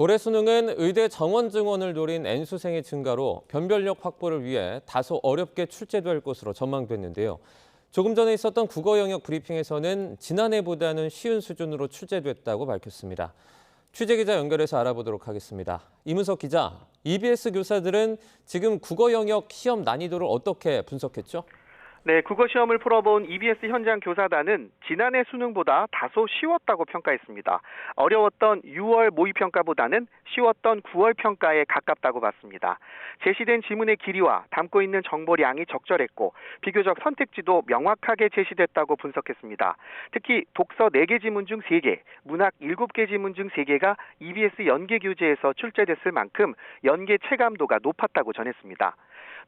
올해 수능은 의대 정원 증원을 노린 N수생의 증가로 변별력 확보를 위해 다소 어렵게 출제될 것으로 전망됐는데요. 조금 전에 있었던 국어 영역 브리핑에서는 지난해보다는 쉬운 수준으로 출제됐다고 밝혔습니다. 취재기자 연결해서 알아보도록 하겠습니다. 이문석 기자, EBS 교사들은 지금 국어 영역 시험 난이도를 어떻게 분석했죠? 네, 국어 시험을 풀어본 EBS 현장 교사단은 지난해 수능보다 다소 쉬웠다고 평가했습니다. 어려웠던 6월 모의평가보다는 쉬웠던 9월 평가에 가깝다고 봤습니다. 제시된 지문의 길이와 담고 있는 정보량이 적절했고 비교적 선택지도 명확하게 제시됐다고 분석했습니다. 특히 독서 4개 지문 중 3개, 문학 7개 지문 중 3개가 EBS 연계 교재에서 출제됐을 만큼 연계 체감도가 높았다고 전했습니다.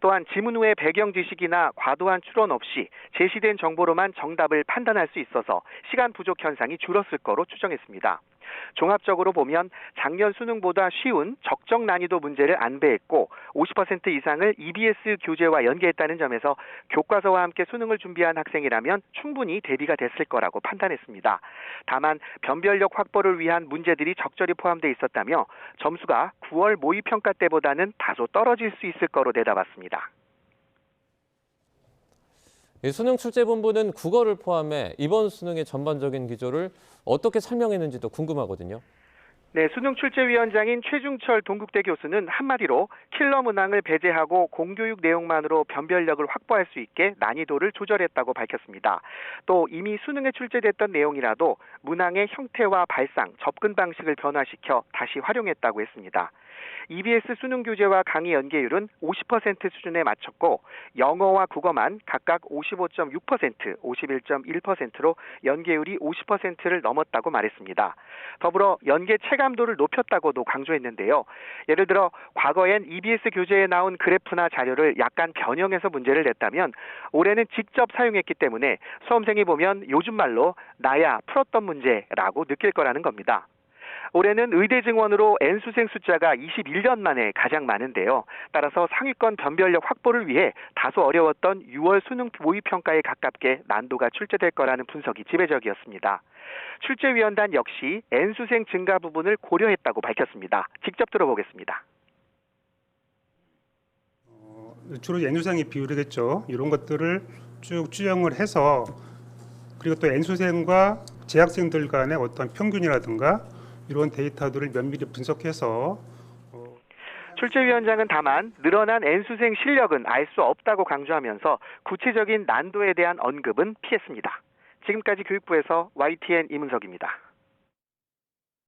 또한 지문 외 배경 지식이나 과도한 추론 없이 제시된 정보로만 정답을 판단할 수 있어서 시간 부족 현상이 줄었을 거로 추정했습니다. 종합적으로 보면 작년 수능보다 쉬운 적정 난이도 문제를 안배했고 50% 이상을 EBS 교재와 연계했다는 점에서 교과서와 함께 수능을 준비한 학생이라면 충분히 대비가 됐을 거라고 판단했습니다. 다만 변별력 확보를 위한 문제들이 적절히 포함되어 있었다며 점수가 9월 모의평가 때보다는 다소 떨어질 수 있을 거로 내다봤습니다. 수능 출제본부는 국어를 포함해 이번 수능의 전반적인 기조를 어떻게 설명했는지도 궁금하거든요. 네, 수능 출제위원장인 최중철 동국대 교수는 한마디로 킬러 문항을 배제하고 공교육 내용만으로 변별력을 확보할 수 있게 난이도를 조절했다고 밝혔습니다. 또 이미 수능에 출제됐던 내용이라도 문항의 형태와 발상, 접근 방식을 변화시켜 다시 활용했다고 했습니다. EBS 수능 교재와 강의 연계율은 50% 수준에 맞췄고 영어와 국어만 각각 55.6%, 51.1%로 연계율이 50%를 넘었다고 말했습니다. 더불어 연계 체감도를 높였다고도 강조했는데요. 예를 들어 과거엔 EBS 교재에 나온 그래프나 자료를 약간 변형해서 문제를 냈다면 올해는 직접 사용했기 때문에 수험생이 보면 요즘 말로 나야 풀었던 문제라고 느낄 거라는 겁니다. 올해는 의대 증원으로 N수생 숫자가 21년 만에 가장 많은데요. 따라서 상위권 변별력 확보를 위해 다소 어려웠던 6월 수능 모의평가에 가깝게 난도가 출제될 거라는 분석이 지배적이었습니다. 출제위원단 역시 N수생 증가 부분을 고려했다고 밝혔습니다. 직접 들어보겠습니다. 주로 N수생이 비율이겠죠. 이런 것들을 쭉 추정을 해서 그리고 또 N수생과 재학생들 간의 어떤 평균이라든가 이런 데이터들을 면밀히 분석해서 출제위원장은 다만 늘어난 N수생 실력은 알 수 없다고 강조하면서 구체적인 난도에 대한 언급은 피했습니다. 지금까지 교육부에서 YTN 이문석입니다.